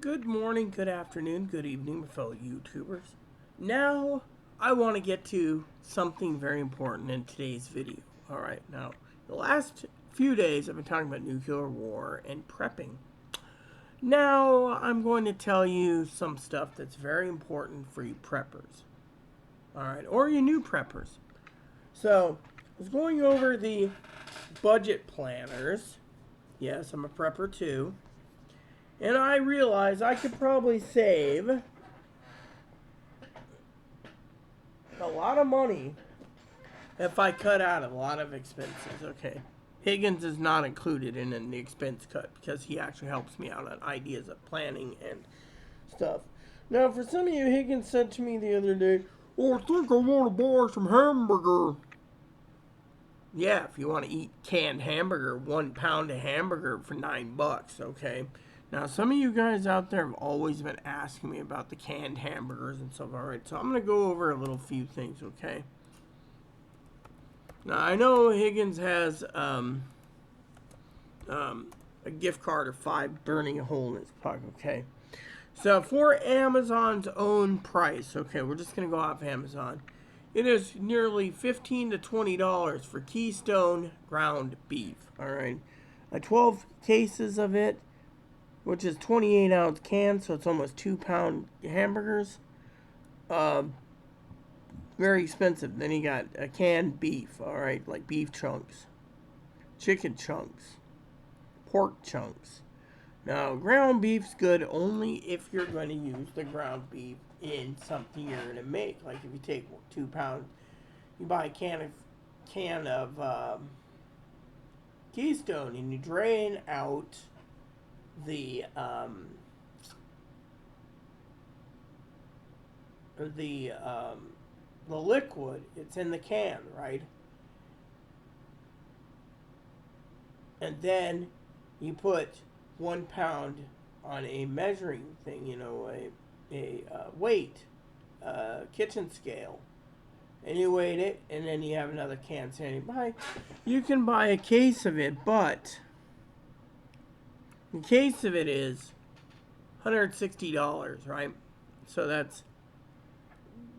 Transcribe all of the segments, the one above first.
Good morning, good afternoon, good evening, my fellow YouTubers. Now, I want to get to something very important in today's video. Alright, now, the last few days I've been talking about nuclear war and prepping. Now, I'm going to tell you some stuff that's very important for you preppers. Alright, or you new preppers. So, I was going over the budget planners. Yes, I'm a prepper too. And I realized I could probably save a lot of money if I cut out a lot of expenses. Okay. Higgins is not included in the expense cut because he actually helps me out on ideas of planning and stuff. Now, for some of you, Higgins said to me the other day, "Oh, I think I want to buy some hamburger." Yeah, if you want to eat canned hamburger, 1 pound of hamburger for $9, okay? Now, some of you guys out there have always been asking me about the canned hamburgers and stuff, alright? So I'm going to go over a little few things, okay? Now, I know Higgins has a gift card of $5 burning a hole in his pocket, okay? So for Amazon's own price, okay, we're just going to go off Amazon. It is nearly $15 to $20 for Keystone ground beef, alright? 12 cases of it, which is 28-ounce can, so it's almost 2-pound hamburgers. Very expensive. Then you got a canned beef, alright, like beef chunks, chicken chunks, pork chunks. Now, ground beef's good only if you're going to use the ground beef in something you're going to make. Like if you take 2 pounds, you buy a can of Keystone and you drain out the liquid. It's in the can, right? And then you put 1 pound on a measuring thing, you know, a weight, kitchen scale, and you weigh it, and then you have another can standing by. You can buy a case of it, but the case of it is $160, right? So that's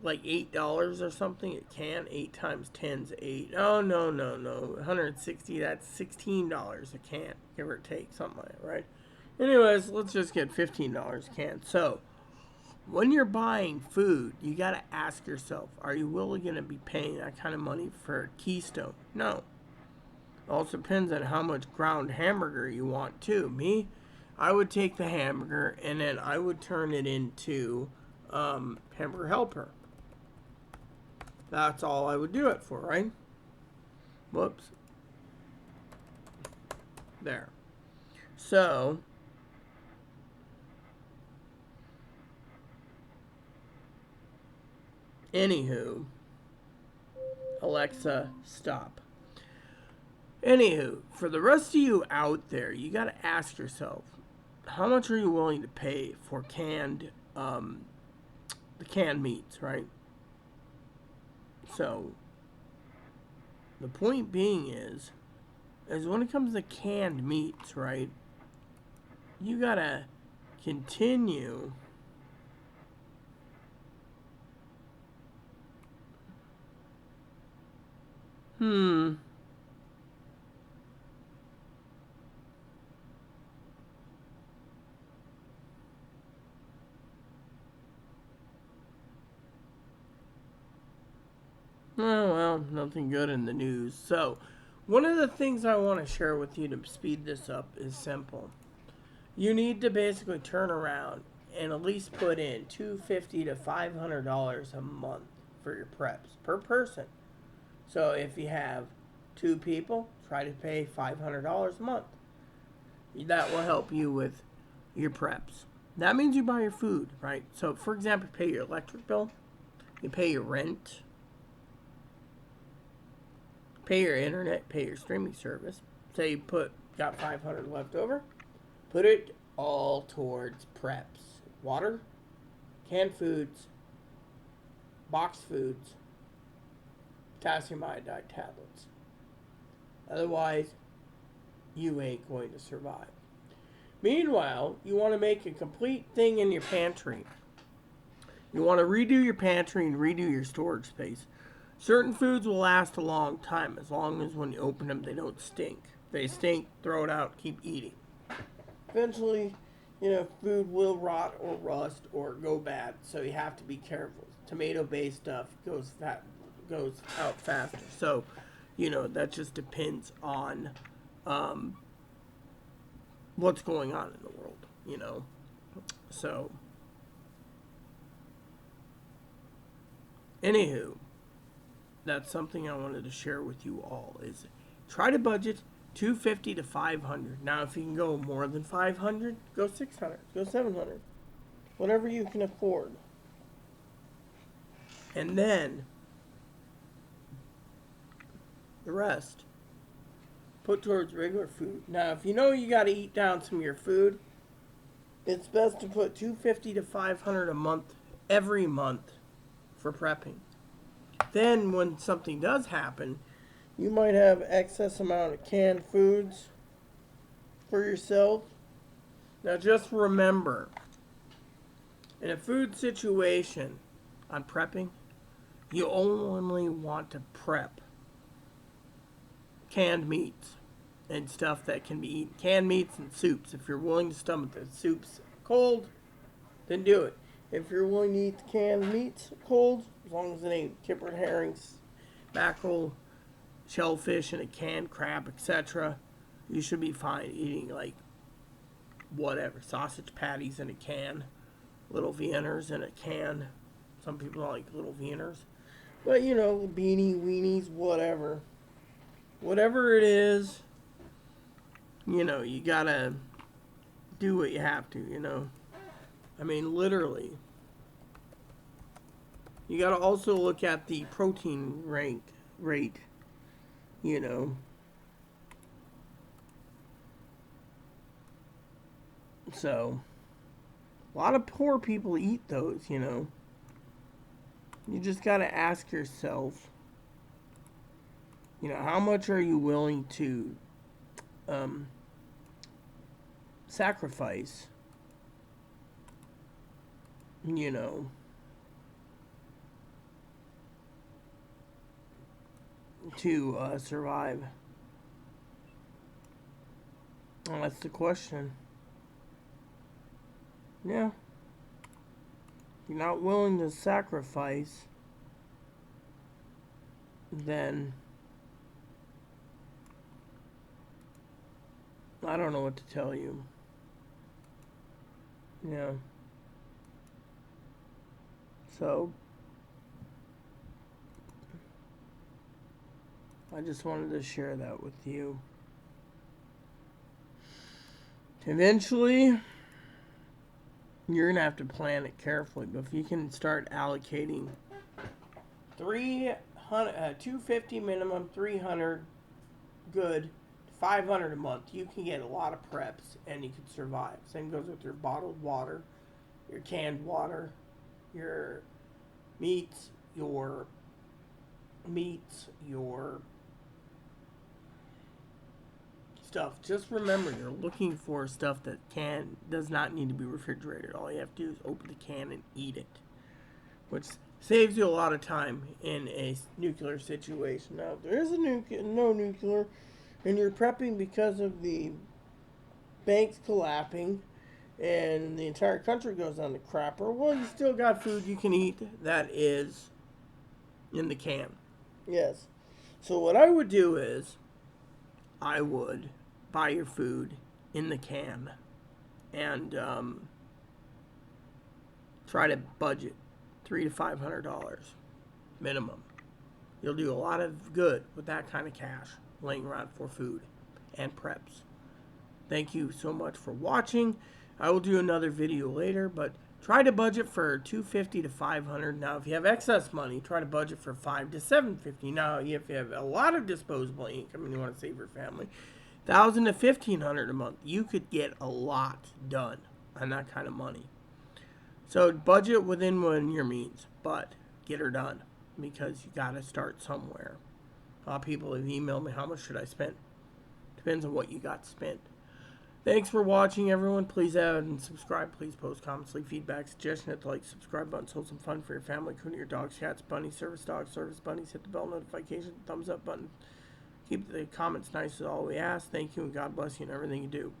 like $8 or something. It can 8 times 10's 8. Oh no. 160. That's $16 a can, give or take, something like that, right? Anyways, let's just get $15 a can. So when you're buying food, you gotta ask yourself: are you really gonna be paying that kind of money for Keystone? No. It also depends on how much ground hamburger you want too. Me, I would take the hamburger and then I would turn it into Hamburger Helper. That's all I would do it for, right? Whoops. There. So, anywho, Alexa, stop. Anywho, for the rest of you out there, you gotta ask yourself, how much are you willing to pay for the canned meats, right? So, the point being is when it comes to canned meats, right, you gotta continue Oh, well, nothing good in the news. So, one of the things I want to share with you to speed this up is simple. You need to basically turn around and at least put in $250 to $500 a month for your preps per person. So, if you have 2 people, try to pay $500 a month. That will help you with your preps. That means you buy your food, right? So, for example, you pay your electric bill, you pay your rent, pay your internet, pay your streaming service. Say you got 500 left over, put it all towards preps. Water, canned foods, boxed foods, potassium iodide tablets. Otherwise, you ain't going to survive. Meanwhile, you want to make a complete thing in your pantry. You want to redo your pantry and redo your storage space. Certain foods will last a long time as long as when you open them they don't stink. If they stink, throw it out, keep eating. Eventually, food will rot or rust or go bad, so you have to be careful. Tomato-based stuff goes out faster. So, that just depends on what's going on in the world, So, anywho, that's something I wanted to share with you all is try to budget $250 to $500. Now, if you can go more than $500, go $600, go $700, whatever you can afford. And then the rest put towards regular food. Now, if you know you got to eat down some of your food, it's best to put $250 to $500 a month every month for prepping. Then, when something does happen, you might have excess amount of canned foods for yourself. Now, just remember, in a food situation on prepping, you only want to prep canned meats and stuff that can be eaten. Canned meats and soups. If you're willing to stomach the soups cold, then do it. If you're willing to eat the canned meats cold, as long as it ain't kippered herrings, mackerel, shellfish, and a canned crab, etc., you should be fine eating whatever. Sausage patties in a can, little Vienners in a can. Some people don't like little Vienners. But, beanie, weenies, whatever. Whatever it is, you gotta do what you have to, I mean, literally. You gotta also look at the protein rate, So, a lot of poor people eat those, You just gotta ask yourself, how much are you willing to sacrifice, to survive? Well, that's the question. Yeah. If you're not willing to sacrifice, then I don't know what to tell you. Yeah. So, I just wanted to share that with you. Eventually, you're going to have to plan it carefully, but if you can start allocating $250 minimum, $300 good, $500 a month, you can get a lot of preps and you can survive. Same goes with your bottled water, your canned water, your meats, your stuff. Just remember, you're looking for stuff that does not need to be refrigerated. All you have to do is open the can and eat it, which saves you a lot of time in a nuclear situation. Now, if there is no nuclear, and you're prepping because of the banks collapsing and the entire country goes on the crapper, well, you still got food you can eat that is in the can. Yes. So what I would do is I would buy your food in the can and try to budget $300 to $500 minimum. You'll do a lot of good with that kind of cash laying around for food and preps. Thank you so much for watching. I will do another video later, but try to budget for $250 to $500. Now, if you have excess money, try to budget for $500 to $750. Now, if you have a lot of disposable income and you want to save your family, $1,000 to $1,500 a month. You could get a lot done on that kind of money. So budget within your means, but get her done because you got to start somewhere. A lot of people have emailed me, how much should I spend? Depends on what you got spent. Thanks for watching, everyone. Please add and subscribe. Please post comments, leave feedback, suggestion. Hit the like, subscribe button. Hold some fun for your family, including your dogs, cats, bunnies, service dogs, service bunnies. Hit the bell notification, thumbs up button. Keep the comments nice is all we ask. Thank you, and God bless you in everything you do.